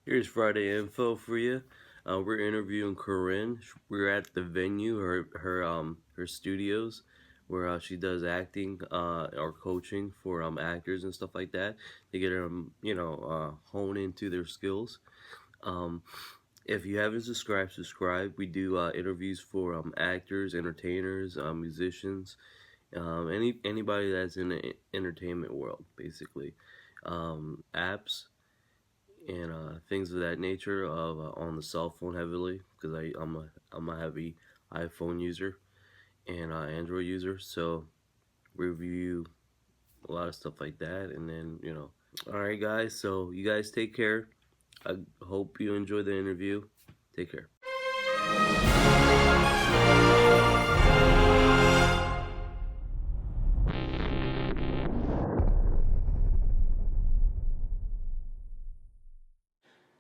Here's Friday info for you. We're interviewing Corinne. We're at the venue, her studios, where she does acting or coaching for actors and stuff like that to get them, hone into their skills. Um, if you haven't subscribed, subscribe. We do interviews for actors, entertainers, musicians, anybody that's in the entertainment world, basically. Apps and things of that nature of on the cell phone heavily because I'm a heavy iPhone user and Android user, so review a lot of stuff like that, and then All right, guys. So you guys take care. I hope you enjoy the interview. Take care.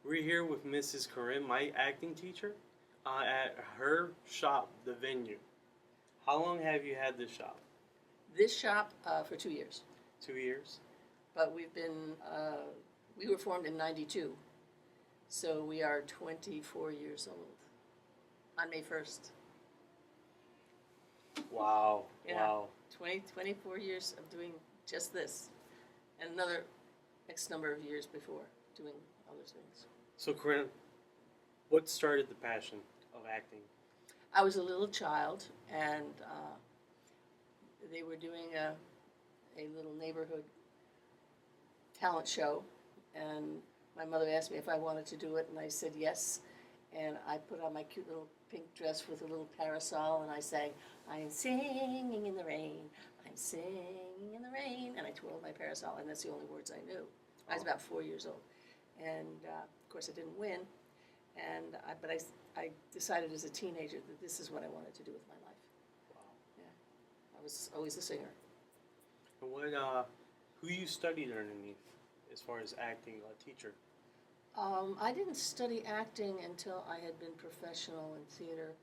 We're here with Mrs. Corinne, my acting teacher, at her shop, the venue. How long have you had this shop? This shop for 2 years, 2 years. but we were formed in '92, so we are 24 years old on May 1st. Wow. Yeah. Wow. 24 years of doing just this, and another X number of years before doing other things. So, Corinne, what started the passion of acting? I was a little child, and they were doing a little neighborhood talent show, and my mother asked me if I wanted to do it, and I said yes. And I put on my cute little pink dress with a little parasol, and I sang, "I'm singing in the rain, I'm singing in the rain," and I twirled my parasol, and that's the only words I knew. I was about 4 years old, and of course I didn't win, but I decided as a teenager that this is what I wanted to do with my life. Wow. Yeah, I was always a singer. And who you studied underneath as far as acting teacher? I didn't study acting until I had been professional in theater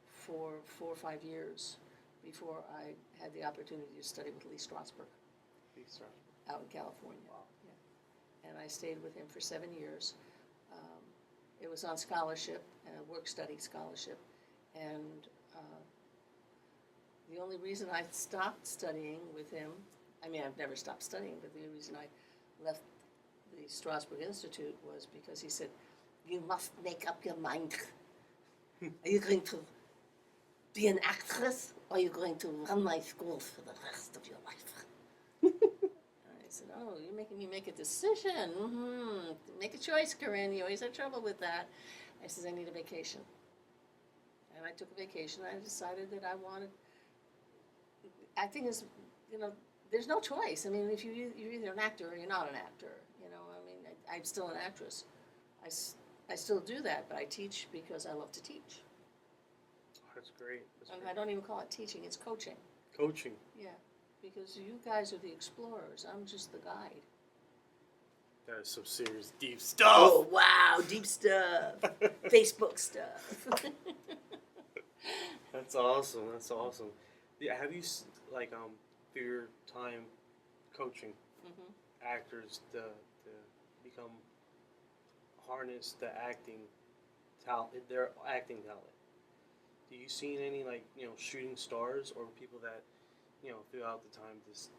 for 4 or 5 years before I had the opportunity to study with Lee Strasberg out in California. Wow. Yeah. And I stayed with him for 7 years. Um, it was on scholarship, work study scholarship, and the only reason I stopped studying with him, I mean, I've never stopped studying, but the reason I left the Strasberg Institute was because he said, "You must make up your mind. Are you going to be an actress, or are you going to run my school for the rest of your life?" And I said, "Oh, you're making me make a decision. Make a choice, Corinne. You always have trouble with that." I said, "I need a vacation." And I took a vacation, and I decided that I wanted, acting is, there's no choice. I mean, if you're either an actor or you're not an actor. I mean, I'm still an actress. I still do that, but I teach because I love to teach. That's great. And I don't even call it teaching, it's coaching. Coaching. Yeah, because you guys are the explorers. I'm just the guide. That is some serious deep stuff. Oh, wow, deep stuff. Facebook stuff. That's awesome. That's awesome. Yeah, have you through your time coaching actors to become harness the acting talent, their acting talent? Do you see any shooting stars or people that throughout the time just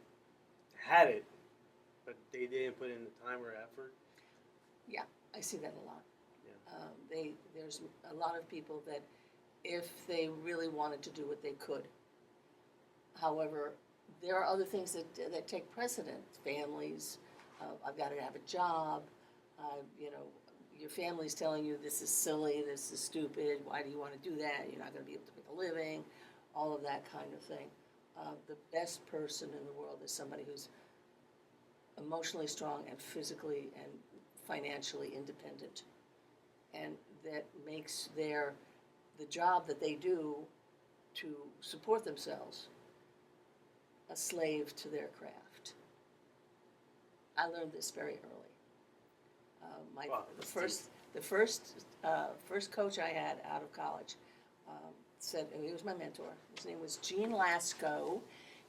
had it, but they didn't put in the time or effort? Yeah, I see that a lot. Yeah. There's a lot of people that, if they really wanted to do it, they could. However, there are other things that take precedent. Families, I've got to have a job. Your family's telling you this is silly, this is stupid. Why do you want to do that? You're not going to be able to make a living. All of that kind of thing. The best person in the world is somebody who's emotionally strong and physically and financially independent, and that makes the job that they do to support themselves a slave to their craft. I learned this very early. The first coach I had out of college said, and he was my mentor. His name was Gene Lasco.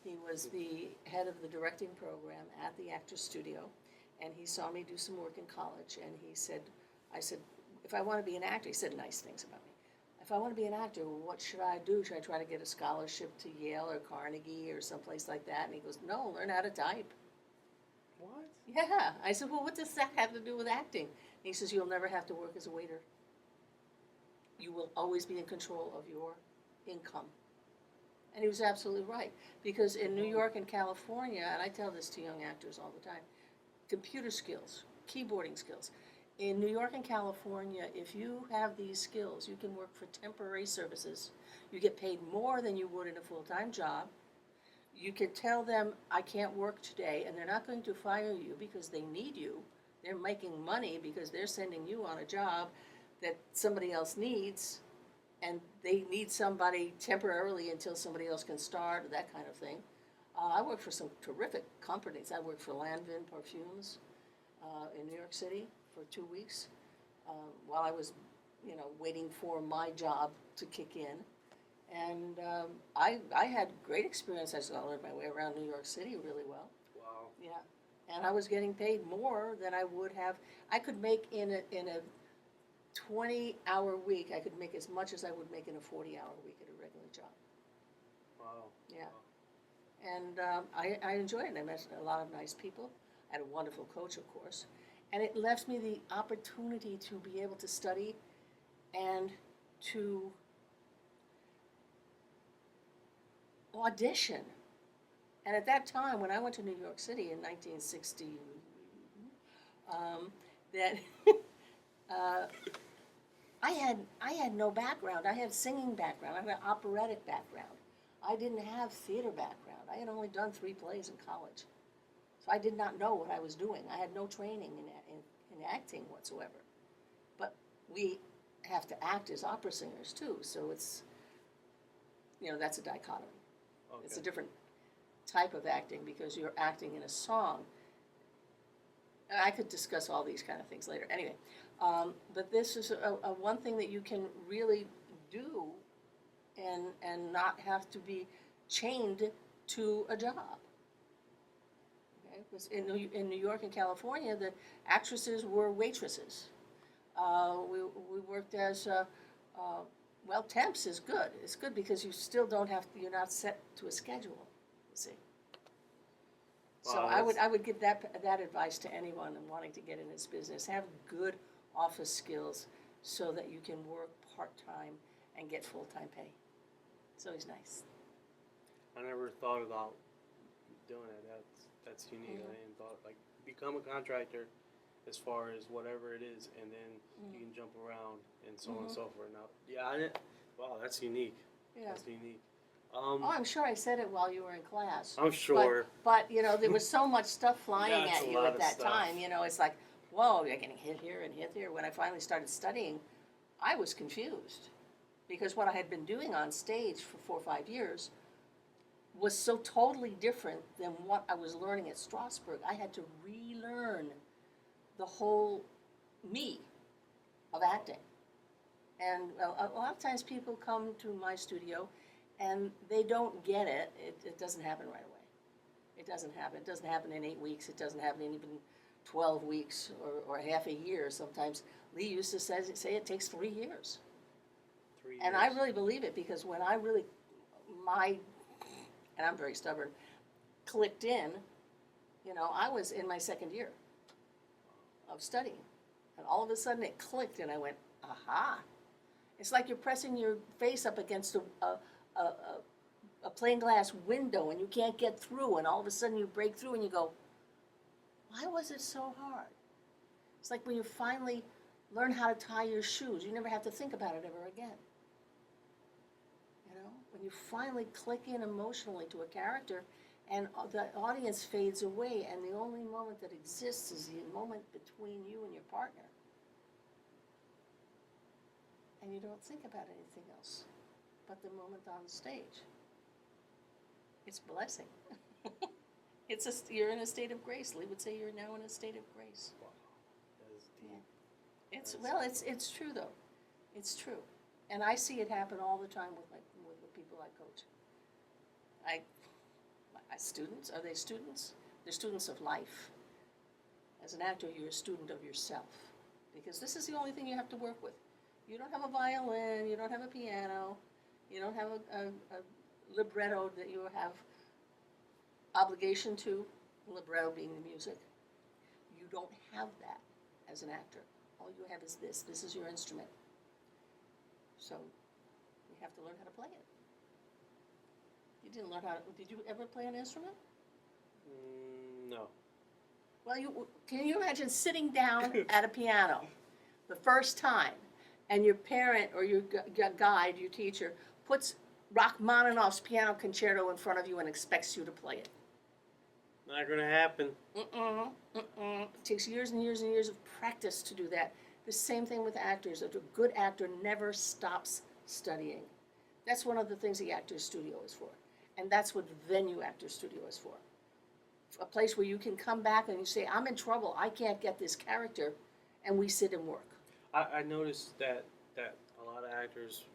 He was the head of the directing program at the Actors Studio, and he saw me do some work in college, and he said, I said, if I want to be an actor, he said nice things about me. If I want to be an actor, what should I do? Should I try to get a scholarship to Yale or Carnegie or someplace like that? And he goes, no, learn how to type. What? Yeah. I said, well, what does that have to do with acting? And he says, you'll never have to work as a waiter. You will always be in control of your income. And he was absolutely right. Because in New York and California, and I tell this to young actors all the time, computer skills, keyboarding skills. In New York and California, if you have these skills, you can work for temporary services. You get paid more than you would in a full-time job. You can tell them, I can't work today, and they're not going to fire you because they need you. They're making money because they're sending you on a job that somebody else needs, and they need somebody temporarily until somebody else can start, or that kind of thing. I worked for some terrific companies. I worked for Lanvin Parfums in New York City for 2 weeks while I was, waiting for my job to kick in. And I had great experience. I learned my way around New York City really well. Wow. Yeah, and I was getting paid more than I would have. I could make in a 20-hour week. I could make as much as I would make in a 40-hour week at a regular job. Wow. Yeah. And I enjoyed it. I met a lot of nice people. I had a wonderful coach, of course. And it left me the opportunity to be able to study and to audition. And at that time, when I went to New York City in 1960, that uh, I had no background. I had singing background. I had an operatic background. I didn't have theater background. I had only done 3 plays in college. So I did not know what I was doing. I had no training in acting whatsoever. But we have to act as opera singers too, so it's, that's a dichotomy. Okay. It's a different type of acting because you're acting in a song. And I could discuss all these kind of things later. Anyway, but this is a one thing that you can really do and not have to be chained to a job. Okay? Because in New York and California, the actresses were waitresses. We worked as temps is good. It's good because you still don't have to, you're not set to a schedule. You see. So Wow, I would give that advice to anyone wanting to get in this business. Have good office skills so that you can work part-time and get full-time pay. It's always nice. I never thought about doing it. That's unique. Mhm. I didn't thought become a contractor as far as whatever it is, and then you can jump around and so on and so forth. Now, yeah, I didn't. Wow, that's unique. Yeah. That's unique. Oh, I'm sure I said it while you were in class. I'm sure. But there was so much stuff flying Yeah, it's at a you lot at of that stuff. time. It's like, whoa, you're getting hit here and hit there. When I finally started studying, I was confused because what I had been doing on stage for 4 or 5 years was so totally different than what I was learning at Strasberg. I had to relearn the whole me of acting. And a lot of times people come to my studio and they don't get it. It doesn't happen right away. It doesn't happen. It doesn't happen in 8 weeks. It doesn't happen in even 12 weeks or half a year. Sometimes Lee used to say it takes 3 years. 3 years. And I really believe it because when I really, and I'm very stubborn, clicked in, I was in my second year of studying. And all of a sudden it clicked and I went, aha. It's like you're pressing your face up against a plain glass window and you can't get through, and all of a sudden you break through and you go, why was it so hard? It's like when you finally learn how to tie your shoes, you never have to think about it ever again. When you finally click in emotionally to a character and the audience fades away and the only moment that exists is the moment between you and your partner. And you don't think about anything else but the moment on the stage. It's a blessing. You're in a state of grace. Lee would say you're now in a state of grace. Wow, that is deep. Yeah. It's true though. It's true, and I see it happen all the time with the people I coach. My students, are they students? They're students of life. As an actor, you're a student of yourself because this is the only thing you have to work with. You don't have a violin, you don't have a piano, you don't have a libretto that you have obligation to, libretto being the music. You don't have that as an actor. All you have is this. This is your instrument. So you have to learn how to play it. You didn't learn how to, did you ever play an instrument? No. Well, can you imagine sitting down at a piano the first time, and your parent or your guide, your teacher, puts Rachmaninoff's piano concerto in front of you and expects you to play it? Not gonna happen. It takes years and years and years of practice to do that. The same thing with actors. A good actor never stops studying. That's one of the things the Actors Studio is for. And that's what the Venue Actors Studio is for. A place where you can come back and you say, I'm in trouble, I can't get this character, and we sit and work. I noticed that a lot of actors,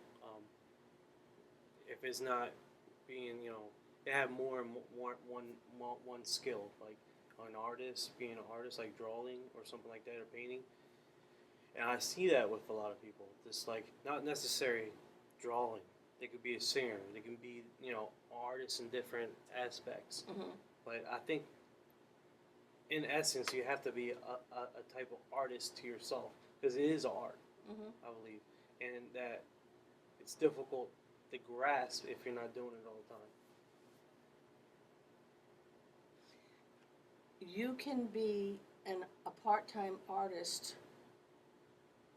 if it's not being, they have more and one skill, like an artist, being an artist, like drawing or something like that, or painting. And I see that with a lot of people. Just like not necessarily drawing. They could be a singer. They can be, artists in different aspects. Mm-hmm. But I think, in essence, you have to be a type of artist to yourself, because it is art, Mm-hmm. I believe, and that it's difficult to grasp if you're not doing it all the time. You can be a part-time artist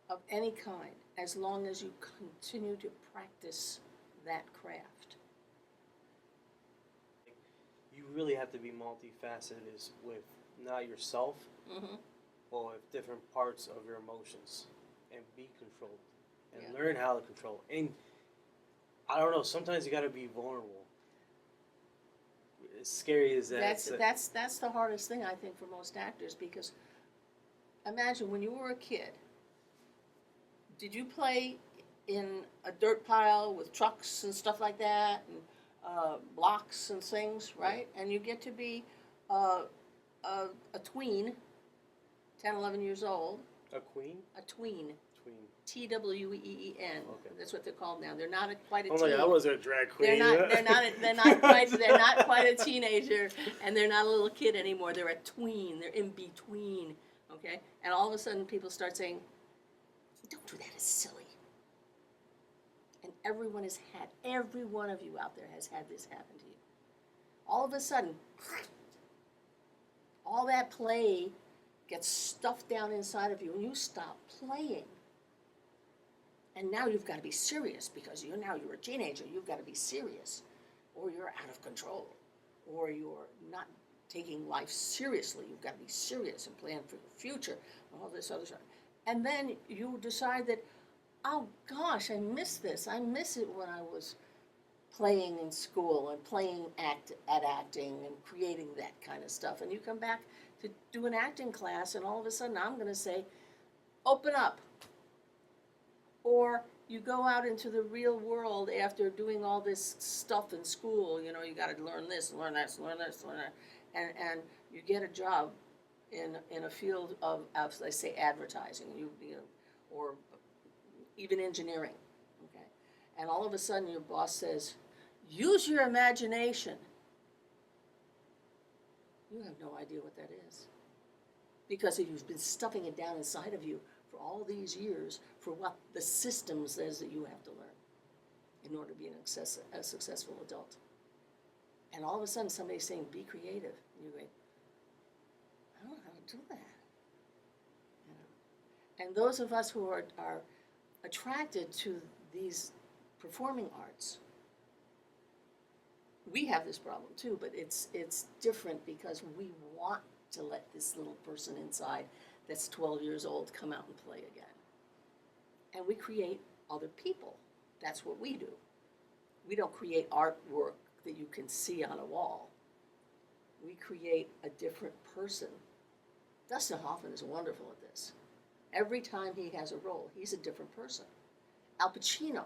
of any kind as long as you continue to practice that craft. You really have to be multifaceted with not yourself, Mm-hmm. but with different parts of your emotions, and be controlled, and Yeah. learn how to control. And I don't know, sometimes you got to be vulnerable. As scary as that. That's the hardest thing, I think, for most actors, because imagine when you were a kid, did you play in a dirt pile with trucks and stuff like that, and blocks and things, right? And you get to be a tween, 10, 11 years old. A queen? A tween. Tween. Tween. Okay. That's what they're called now. They're not quite a Oh teen. my God, I was a drag queen. They're not quite a teenager, and they're not a little kid anymore. They're a tween. They're in between. Okay? And all of a sudden people start saying, don't do that, it's silly. And every one of you out there has had this happen to you. All of a sudden, all that play gets stuffed down inside of you, and you stop playing. And now you've got to be serious, because you're a teenager. You've got to be serious, or you're out of control, or you're not taking life seriously. You've got to be serious and plan for your future and all this other stuff. And then you decide that, oh gosh, I miss this. I miss it when I was playing in school and playing acting and creating that kind of stuff. And you come back to do an acting class, and all of a sudden I'm going to say, open up. Or you go out into the real world after doing all this stuff in school. You got to learn this, learn that, learn this, learn that. And you get a job in a field of let's say, advertising, or even engineering, okay? And all of a sudden your boss says, use your imagination. You have no idea what that is, because you've been stuffing it down inside of you for all these years for what the system says that you have to learn in order to be a successful adult. And all of a sudden somebody's saying, be creative. And you're going, I don't know how to do that. And those of us who are attracted to these performing arts, we have this problem too, but it's different, because we want to let this little person inside that's 12 years old come out and play again. And we create other people. That's what we do. We don't create artwork that you can see on a wall. We create a different person. Dustin Hoffman is wonderful at this. Every time he has a role, he's a different person. Al Pacino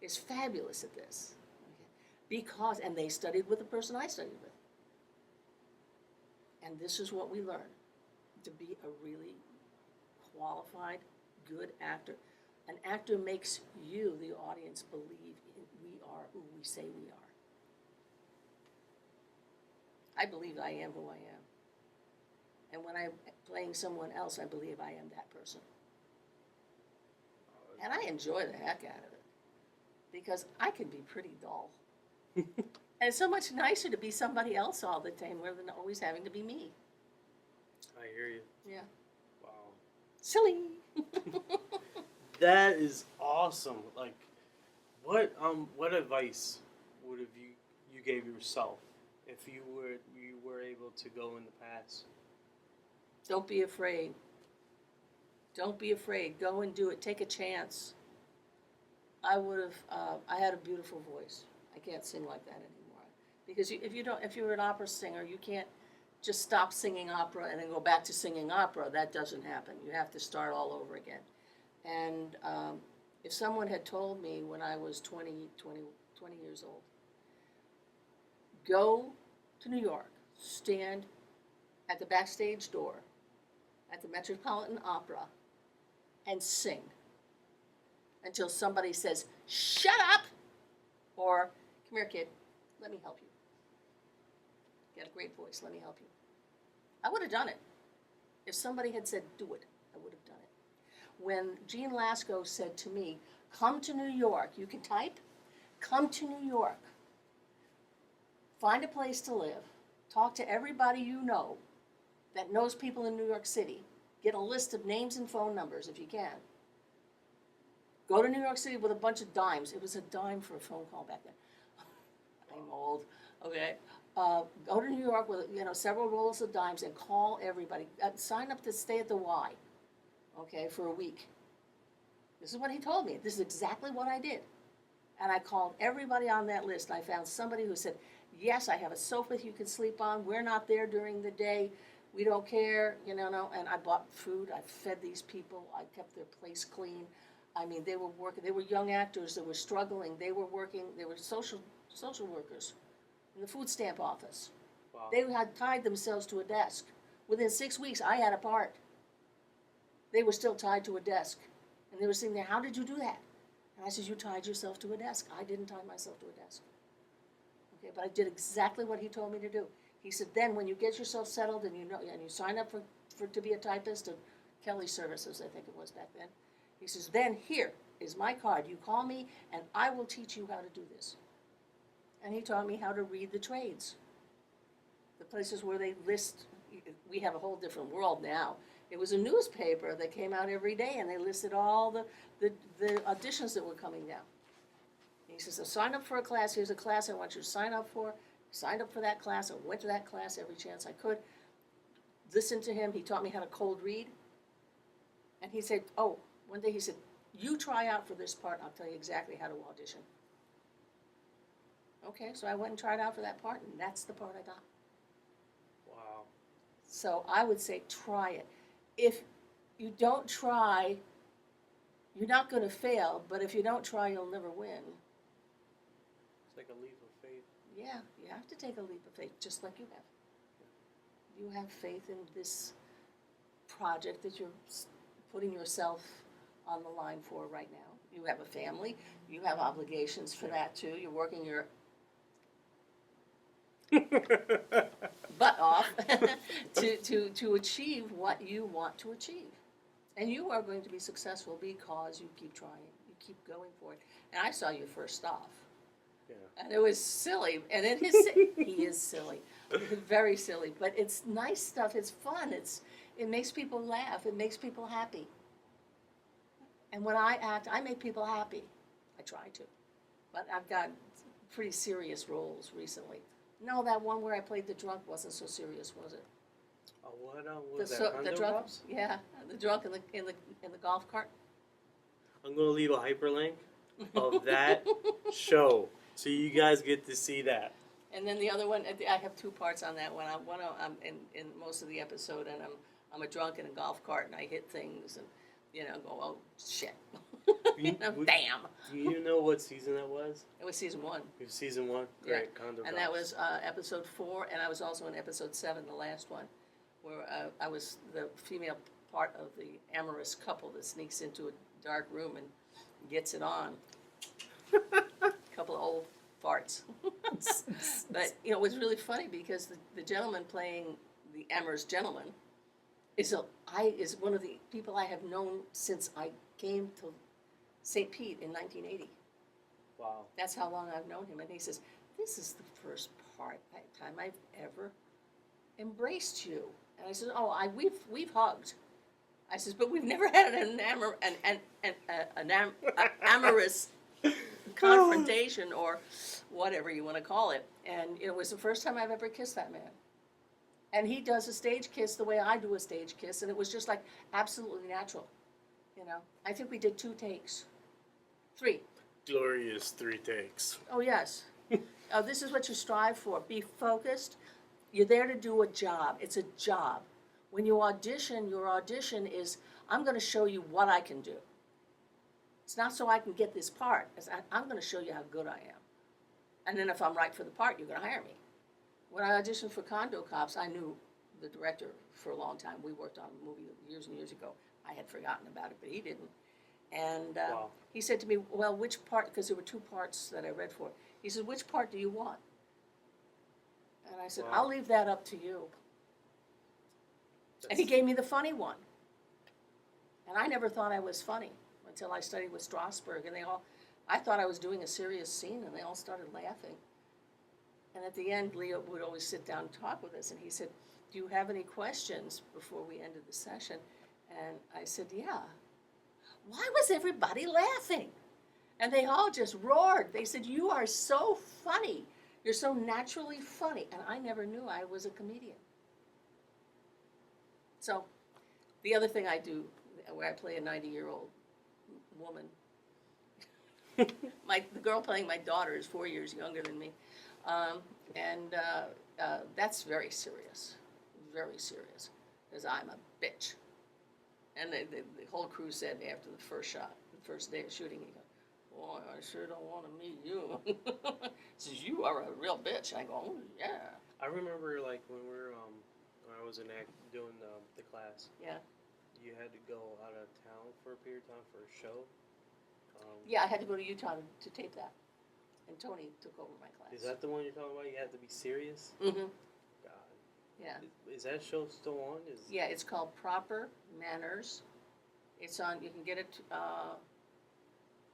is fabulous at this. Okay? And they studied with the person I studied with. And this is what we learn. to be a really qualified, good actor. An actor makes you, the audience, believe we are who we say we are. I believe I am who I am. And when I'm playing someone else, I believe I am that person. And I enjoy the heck out of it because I can be pretty dull. And it's so much nicer to be somebody else all the time rather than always having to be me. I hear you. Yeah. Wow. Silly. That is awesome. Like, what advice would have you gave yourself if you were able to go in the past? Don't be afraid. Don't be afraid. Go and do it. Take a chance. I would have. I had a beautiful voice. I can't sing like that anymore because if you're an opera singer, you can't just stop singing opera and then go back to singing opera. That doesn't happen. You have to start all over again. And if someone had told me when I was 20 years old, go to New York, stand at the backstage door at the Metropolitan Opera, and sing until somebody says, "Shut up!" or "Come here, kid, let me help you. You got a great voice, let me help you." I would have done it. If somebody had said, "Do it," I would have done it. When Gene Lasco said to me, "Come to New York," you can type, "Come to New York. Find a place to live. Talk to everybody you know that knows people in New York City. Get a list of names and phone numbers if you can. Go to New York City with a bunch of dimes." It was a dime for a phone call back then. I'm old, okay? Go to New York with several rolls of dimes and call everybody. Sign up to stay at the Y, okay, for a week. This is what he told me. This is exactly what I did. And I called everybody on that list. I found somebody who said, "Yes, I have a sofa you can sleep on. We're not there during the day. We don't care, and I bought food. I fed these people. I kept their place clean. I mean, they were working. They were young actors that were struggling. They were working. They were social workers in the food stamp office. Wow. They had tied themselves to a desk. Within 6 weeks, I had a part. They were still tied to a desk. And they were sitting there, "How did you do that?" And I said, "You tied yourself to a desk." I didn't tie myself to a desk. Okay, but I did exactly what he told me to do. He said, "Then when you get yourself settled and you sign up for to be a typist of Kelly Services, I think it was back then," he says, "Then here is my card. You call me and I will teach you how to do this." And he taught me how to read the trades. The places where they list, we have a whole different world now. It was a newspaper that came out every day and they listed all the auditions that were coming down. And he says, "So sign up for a class. Here's a class I want you to sign up for." Signed up for that class. I went to that class every chance I could. Listened to him. He taught me how to cold read. And he said, one day he said, "You try out for this part. I'll tell you exactly how to audition." Okay, so I went and tried out for that part, and that's the part I got. Wow. So I would say try it. If you don't try, you're not going to fail, but if you don't try, you'll never win. It's like a leap of faith. Yeah, you have to take a leap of faith, just like you have. You have faith in this project that you're putting yourself on the line for right now. You have a family. You have obligations for that too. You're working your butt off to achieve what you want to achieve. And you are going to be successful because you keep trying. You keep going for it. And I saw you first off. Yeah. And it was silly. And he is silly. Very silly. But it's nice stuff. It's fun. It makes people laugh. It makes people happy. And when I act, I make people happy. I try to. But I've got pretty serious roles recently. No, that one where I played the drunk wasn't so serious, was it? Oh, what was that? The drunk, yeah, the drunk in the golf cart. I'm gonna leave a hyperlink of that show, so you guys get to see that. And then the other one, I have two parts on that one. I'm in most of the episode, and I'm a drunk in a golf cart, and I hit things, and go, "Oh shit," bam. Do you know what season that was? It was season 1. It was season 1. Great, Yeah. Condo And that was episode 4, and I was also in episode 7, the last one. where I was the female part of the amorous couple that sneaks into a dark room and gets it on. Couple of old farts. But it was really funny because the gentleman playing the amorous gentleman is one of the people I have known since I came to St. Pete in 1980. Wow. That's how long I've known him. And he says, "This is the first time I've ever embraced you." And I said, "Oh, we've hugged." I says, "But we've never had an amorous confrontation or whatever you want to call it." And it was the first time I've ever kissed that man. And he does a stage kiss the way I do a stage kiss, and it was just like absolutely natural. I think we did 2 takes, 3. Glorious 3 takes. Oh yes. This is what you strive for. Be focused. You're there to do a job. It's a job. When you audition, your audition is, I'm going to show you what I can do. It's not so I can get this part. I'm going to show you how good I am. And then if I'm right for the part, you're going to hire me. When I auditioned for Condo Cops, I knew the director for a long time. We worked on a movie years and years ago. I had forgotten about it, but he didn't. And Wow. he said to me, "Well, which part," because there were 2 parts that I read for. He said, "Which part do you want?" And I said, Wow. "I'll leave that up to you." And he gave me the funny one. And I never thought I was funny until I studied with Strasberg. And I thought I was doing a serious scene, and they all started laughing. And at the end, Leo would always sit down and talk with us. And he said, "Do you have any questions?" before we ended the session. And I said, "Yeah." "Why was everybody laughing?" And they all just roared. They said, "You are so funny. You're so naturally funny." And I never knew I was a comedian. So the other thing I do, where I play a 90-year-old woman, the girl playing my daughter is 4 years younger than me. And that's very serious, because I'm a bitch. And the whole crew said after the first shot, the first day of shooting, he goes, "Boy, I sure don't want to meet you." He says, "You are a real bitch." I go, "Oh, yeah." I remember like when when I was doing the class, Yeah. you had to go out of town for a period of time for a show. Yeah, I had to go to Utah to tape that. And Tony took over my class. Is that the one you're talking about? You had to be serious? Mm-hmm. God. Yeah. Is that show still on? Yeah, it's called Proper Manners. It's on, you can get it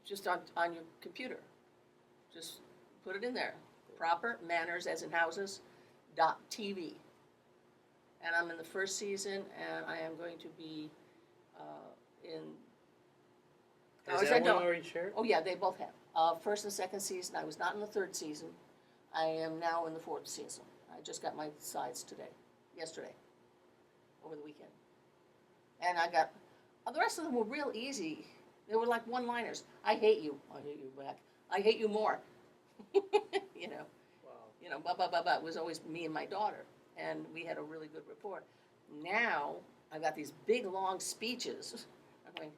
just on your computer. Just put it in there. Proper Manners, as in houses, .tv. And I'm in the first season, and I am going to be in... Has that one already shared? Oh, yeah, they both have. First and second season. I was not in the 3rd season. I am now in the 4th season. I just got my sides yesterday, over the weekend. And I got, the rest of them were real easy. They were like one-liners. "I hate you." "I hate you back." "I hate you more." Wow. Blah, blah, blah, blah. It was always me and my daughter. And we had a really good rapport. Now, I've got these big, long speeches. I'm going,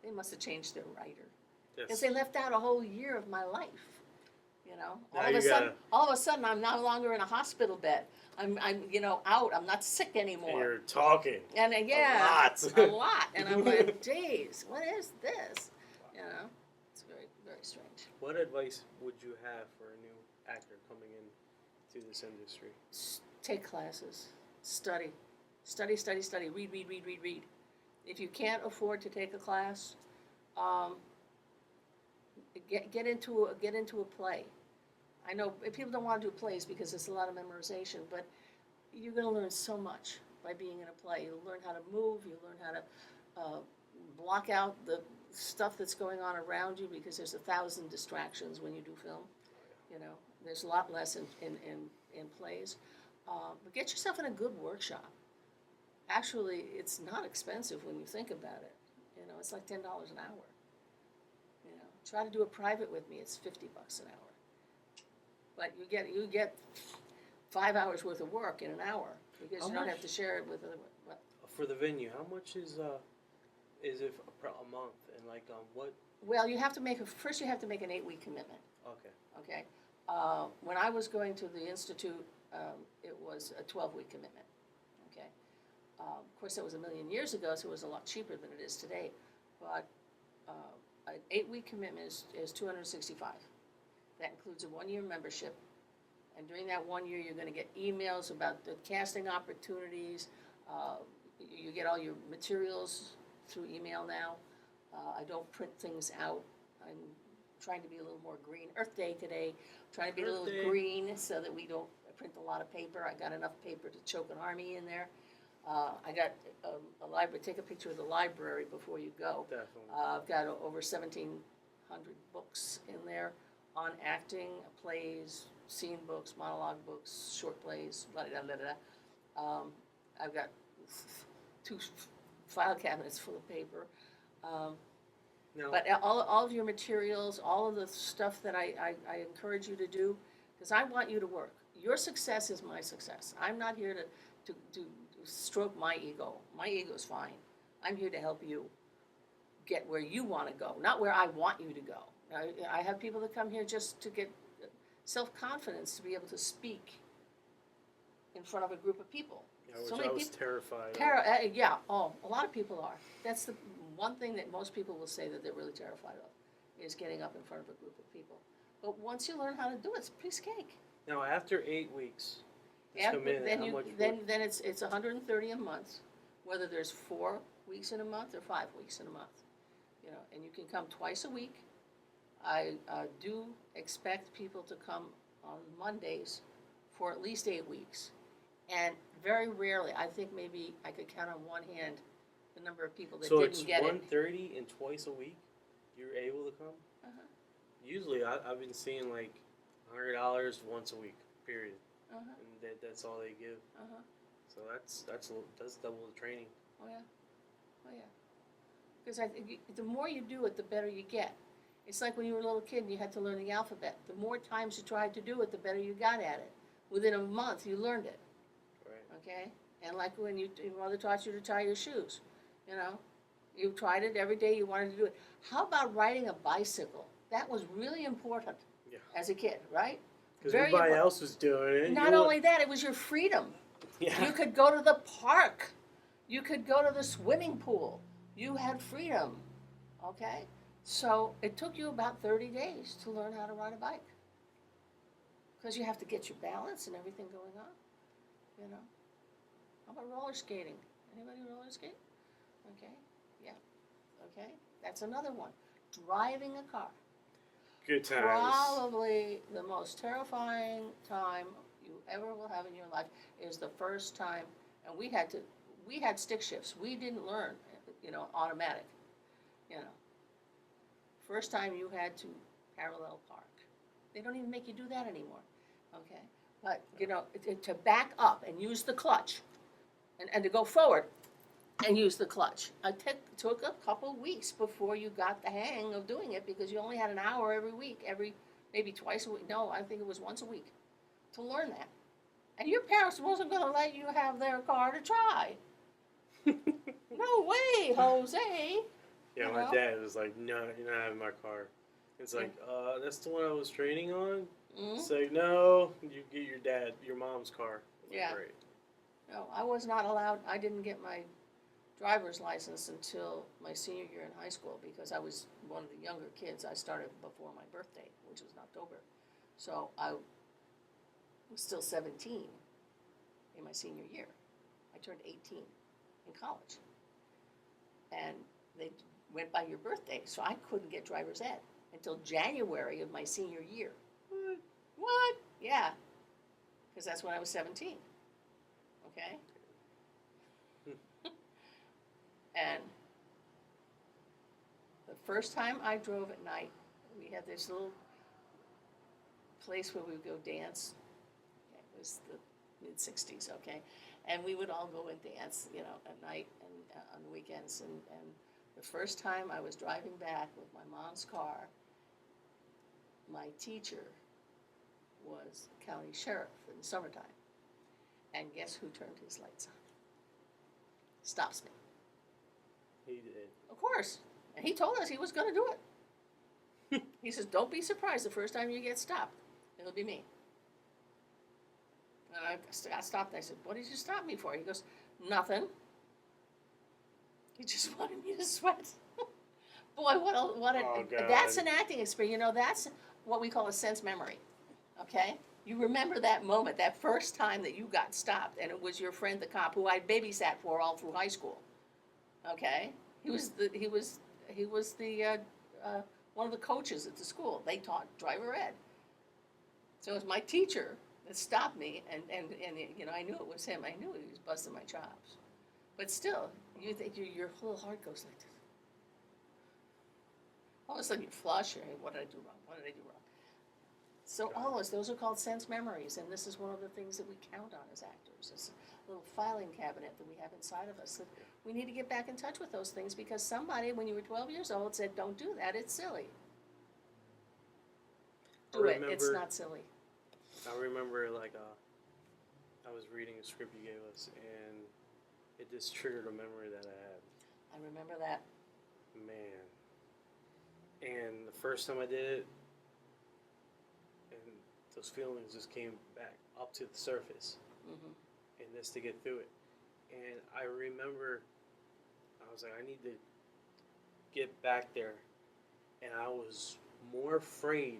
they must have changed their writer. Because they left out a whole year of my life. Now All of a sudden, I'm no longer in a hospital bed. I'm out. I'm not sick anymore. You're talking. And lot. a lot. And I'm like, "Days, what is this?" It's very, very strange. What advice would you have for a new actor coming into this industry? Take classes. Study. Study, study, study. Read, read, read, read, read. If you can't afford to take a class, get into a play. I know people don't want to do plays because it's a lot of memorization, but you're going to learn so much by being in a play. You'll learn how to move. You'll learn how to block out the stuff that's going on around you, because there's 1,000 distractions when you do film. There's a lot less in plays. But get yourself in a good workshop. Actually, it's not expensive when you think about it. It's like $10 an hour. Try to do a private with me. It's $50 an hour. But you get 5 hours worth of work in an hour, because you don't have to share it with other. What? For the venue, how much is it a month? And like what? Well, you have to make an 8-week commitment. Okay. Okay. When I was going to the institute it was a 12-week commitment, okay? Of course, that was a million years ago, so it was a lot cheaper than it is today, but an 8-week commitment is $265. That includes a 1-year membership, and during that 1 year, you're gonna get emails about the casting opportunities. You get all your materials through email now. I don't print things out. I'm trying to be a little more green. Earth Day today, trying to be a little Earth Day. green so that we don't print a lot of paper. I got enough paper to choke an army in there. I got a library, take a picture of the library before you go. Definitely. I've got over 1,700 books in there on acting, plays, scene books, monologue books, short plays, blah, blah, blah, blah. I've got 2 file cabinets full of paper. Now, But all of your materials, all of the stuff that I encourage you to do, because I want you to work. Your success is my success. I'm not here to stroke my ego. My ego's fine. I'm here to help you get where you want to go, not where I want you to go. I have people that come here just to get self-confidence to be able to speak in front of a group of people. yeah, which So many I was people- terrified of. Yeah, a lot of people are. That's the one thing that most people will say that they're really terrified of, is getting up in front of a group of people. But once you learn how to do it, it's a piece of cake. Now, after 8 weeks, this After- commitment, then how you, much then it's 130 a month, whether there's 4 weeks in a month or 5 weeks in a month. You know, and you can come twice a week. I do expect people to come on Mondays for at least 8 weeks. And very rarely, I think maybe I could count on one hand the number of people that So didn't it's get it. 130 and twice a week you're able to come? Uh-huh. Usually I've been seeing like $100 once a week, period. Uh-huh, And that's all they give. uh-huh. So that's double the training. Oh, yeah. Oh, yeah. Because I think the more you do it, the better you get. It's like when you were a little kid and you had to learn the alphabet. The more times you tried to do it, the better you got at it. Within a month, you learned it, Right. okay? And like when your mother taught you to tie your shoes, you know? You tried it every day, you wanted to do it. How about riding a bicycle? That was really important Yeah. as a kid, right? Because Very everybody important. else was doing it. Not only that, it was your freedom. Yeah. You could go to the park. You could go to the swimming pool. You had freedom, okay? So it took you about 30 days to learn how to ride a bike. Because you have to get your balance and everything going on, you know? How about roller skating? Anybody roller skate? Okay, yeah, okay. That's another one. Driving a car. Good times. Probably the most terrifying time you ever will have in your life is the first time, and we had stick shifts. We didn't learn, automatic, First time you had to parallel park. They don't even make you do that anymore, okay? But, to back up and use the clutch and to go forward and use the clutch. It took a couple weeks before you got the hang of doing it because you only had an hour every week, maybe twice a week. No, I think it was once a week to learn that. And your parents wasn't going to let you have their car to try. No way, Jose. Yeah, You my know? dad was like, "No, you're not having my car." It's like, that's the one I was training on. Mhm. It's like, no, you get your mom's car. I'm like, Yeah. Great. No, I was not allowed. I didn't get my driver's license until my senior year in high school because I was one of the younger kids. I started before my birthday, which was in October. So I was still 17 in my senior year. I turned 18 in college. And they went by your birthday, so I couldn't get driver's ed until January of my senior year. What? Yeah. Because that's when I was 17. Okay? And the first time I drove at night, we had this little place where we would go dance. It was the mid-60s, okay? And we would all go and dance, at night and on the weekends. And the first time I was driving back with my mom's car, my teacher was county sheriff in the summertime. And guess who turned his lights on? Stops me. He did. Of course. And he told us he was going to do it. He says, don't be surprised the first time you get stopped. It'll be me. And I got stopped. I said, "What did you stop me for?" He goes, "Nothing. He just wanted me to sweat." Boy, Oh, God. that's an acting experience. You know, that's what we call a sense memory. Okay? You remember that moment, that first time that you got stopped, and it was your friend, the cop, who I babysat for all through high school. Okay? He was the one of the coaches at the school. They taught driver ed. So it was my teacher that stopped me, and you know, I knew it was him. I knew he was busting my chops. But still, you think your whole heart goes like this. All of a sudden you flush, or what did I do wrong? What did I do wrong? So all of us, those are called sense memories, and this is one of the things that we count on as actors. It's a little filing cabinet that we have inside of us. That we need to get back in touch with those things because somebody, when you were 12 years old, said, "Don't do that. It's silly." Do it. It's not silly. I remember, like, I was reading a script you gave us, and it just triggered a memory that I had. I remember that. Man. And the first time I did it, and those feelings just came back up to the surface, Mm-hmm. and just to get through it. And I remember, I was like, I need to get back there, and I was more afraid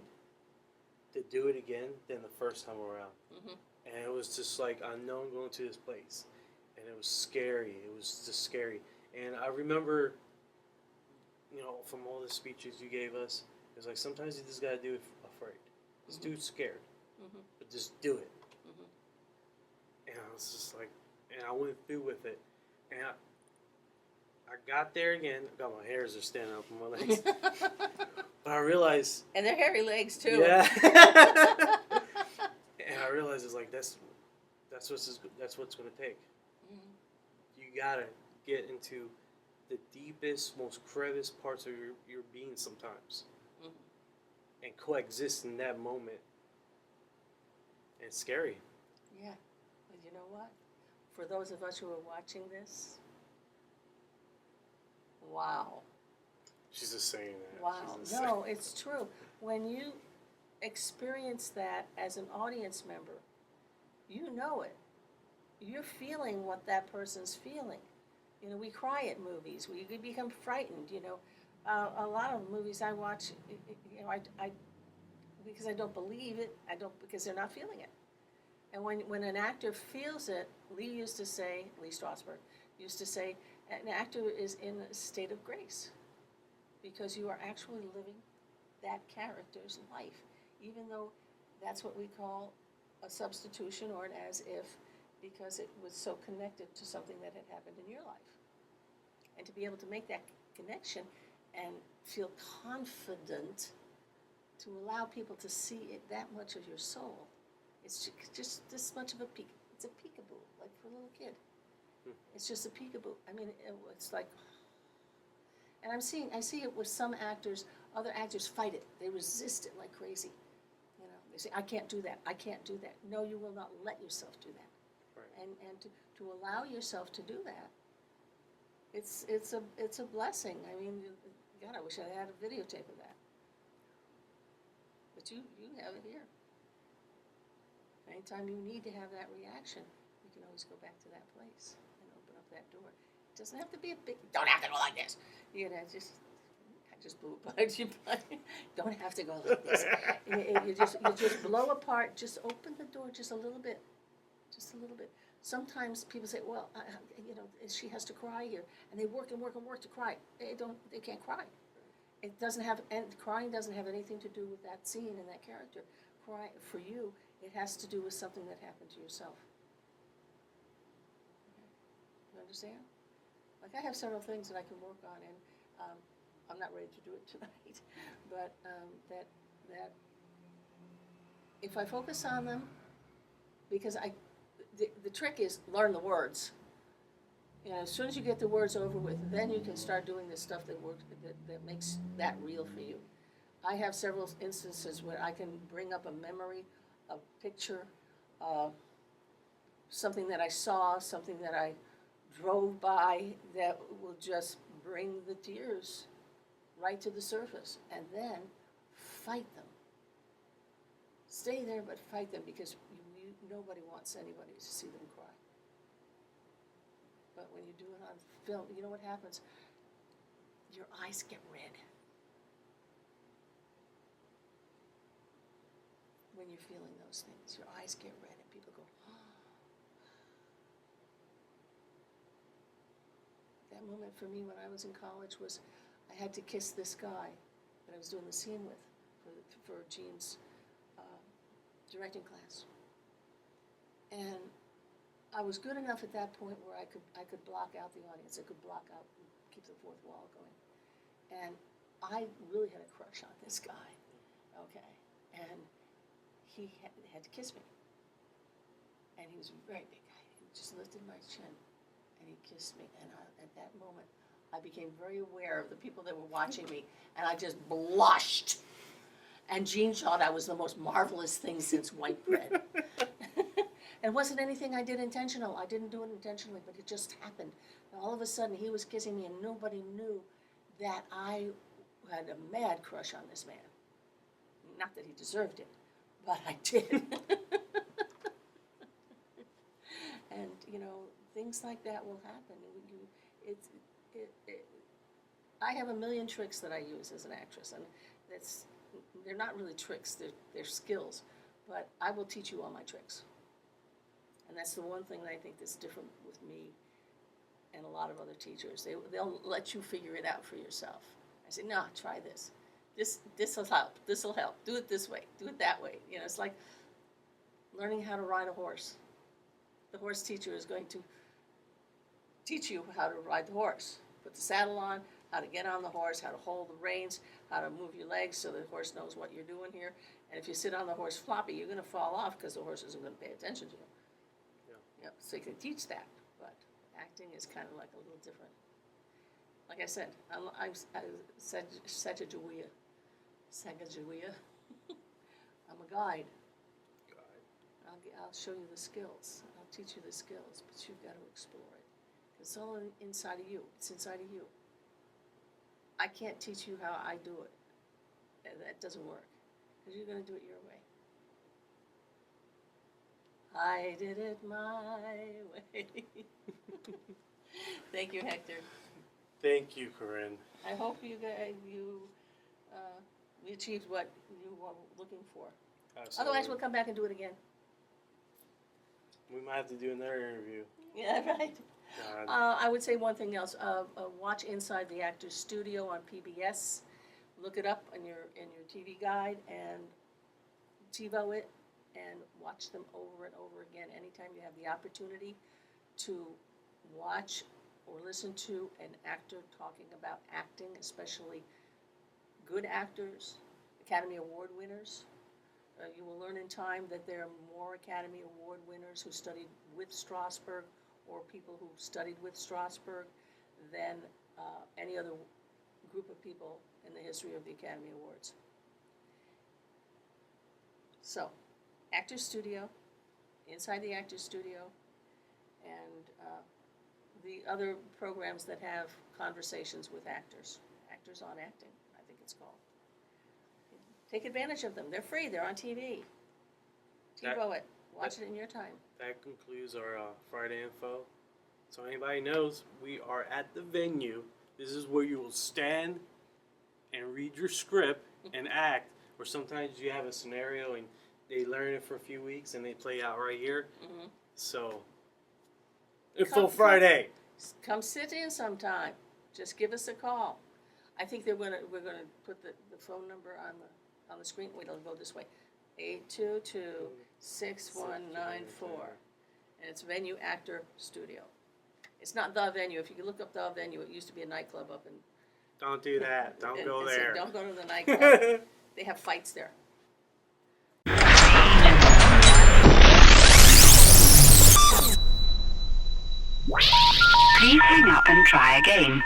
to do it again than the first time around. Mm-hmm. And it was just like, I know I'm going to this place, and it was scary. It was just scary. And I remember, you know, from all the speeches you gave us, it was like, sometimes you just gotta do it afraid. Just do it scared, Mm-hmm. but just do it. Mm-hmm. And I was just like, and I went through with it, and I got there again. God, my hairs are standing up on my legs, but I realized, And they're hairy legs too. yeah. And I realized it's like that's what's gonna take. Mm-hmm. You gotta get into the deepest, most crevice parts of your being sometimes, Mm-hmm. and coexist in that moment. And it's scary. Yeah. But you know what? For those of us who are watching this, wow. She's just saying that. Wow. She's just No, saying- it's true. When you experience that as an audience member, you know it. You're feeling what that person's feeling. You know, we cry at movies. We become frightened. You know, a lot of movies I watch, you know, I because I don't believe it. I don't because they're not feeling it. And when an actor feels it, Lee Strasberg used to say, an actor is in a state of grace because you are actually living that character's life, even though that's what we call a substitution or an as if, because it was so connected to something that had happened in your life. And to be able to make that connection and feel confident to allow people to see it, that much of your soul, it's just this much of a peek. It's a peekaboo, like for a little kid. It's just a peekaboo. I mean, it's like, and I see it with some actors. Other actors fight it. They resist it like crazy. You know, they say, "I can't do that. I can't do that." No, you will not let yourself do that. Right. And to allow yourself to do that, it's a blessing. I mean, God, I wish I had a videotape of that. But you have it here. Anytime you need to have that reaction, you can always go back to that place and open up that door. It doesn't have to be a big. Don't have to go like this. You know, I just blew apart you. Don't have to go like this. You just blow apart. Just open the door just a little bit, just a little bit. Sometimes people say, "Well, you know, she has to cry here," and they work and work and work to cry. They can't cry. It doesn't have, and crying doesn't have anything to do with that scene and that character. Cry for you. It has to do with something that happened to yourself. You understand? Like I have several things that I can work on, and I'm not ready to do it tonight. But that if I focus on them, because the trick is learn the words. You know, as soon as you get the words over with, then you can start doing the stuff that works, that makes that real for you. I have several instances where I can bring up a memory, a picture, something that I saw, something that I drove by that will just bring the tears right to the surface, and then fight them. Stay there, but fight them, because nobody wants anybody to see them cry. But when you do it on film, you know what happens? Your eyes get red. When you're feeling those things, your eyes get red and people go, oh. That moment for me when I was in college was I had to kiss this guy that I was doing the scene with for Jean's directing class. And I was good enough at that point where I could block out the audience. I could block out, keep the fourth wall going. And I really had a crush on this guy, okay? And he had to kiss me. And he was a very big guy. He just lifted my chin and he kissed me. And at that moment, I became very aware of the people that were watching me, and I just blushed. And Jean thought I was the most marvelous thing since white bread. It wasn't anything I did intentional. I didn't do it intentionally, but it just happened. And all of a sudden, he was kissing me, and nobody knew that I had a mad crush on this man. Not that he deserved it, but I did. And, you know, things like that will happen. I have a million tricks that I use as an actress, and they're not really tricks, they're skills, but I will teach you all my tricks. And that's the one thing that I think that's different with me and a lot of other teachers. They'll let you figure it out for yourself. I say, no, try this. This will help. This will help. Do it this way. Do it that way. You know, it's like learning how to ride a horse. The horse teacher is going to teach you how to ride the horse. Put the saddle on, how to get on the horse, how to hold the reins, how to move your legs so the horse knows what you're doing here. And if you sit on the horse floppy, you're going to fall off because the horse isn't going to pay attention to you. Yep, so you can teach that, but acting is kind of like a little different. Like I said, I'm Sacagawea. I'm a guide. I'll show you the skills. I'll teach you the skills, but you've got to explore it. It's all inside of you. It's inside of you. I can't teach you how I do it. That doesn't work, because you're going to do it your way. I did it my way. Thank you, Hector. Thank you, Corinne. I hope you achieved what you were looking for. Absolutely. Otherwise, we'll come back and do it again. We might have to do another interview. Yeah, right. God. I would say one thing else. Watch Inside the Actors Studio on PBS. Look it up in your TV guide and TiVo it, and watch them over and over again. Anytime you have the opportunity to watch or listen to an actor talking about acting, especially good actors, Academy Award winners, you will learn in time that there are more Academy Award winners who studied with Strasberg or people who studied with Strasberg than any other group of people in the history of the Academy Awards. So, Actors Studio, Inside the Actors Studio, and the other programs that have conversations with actors. Actors on Acting, I think it's called. Take advantage of them. They're free. They're on TV. TiVo it. Watch it in your time. That concludes our Friday info. So anybody knows, we are at the venue. This is where you will stand and read your script and act. Or sometimes you have a scenario and they learn it for a few weeks and they play out right here. Mm-hmm. So, Info Friday. Come sit in sometime. Just give us a call. I think we're gonna put the phone number on the screen. Wait, it'll go this way. 822-6194. And it's Venue Actor Studio. It's not The Venue. If you look up The Venue, it used to be a nightclub up in... Don't do that. Don't go there. Don't go to the nightclub. They have fights there. Please hang up and try again.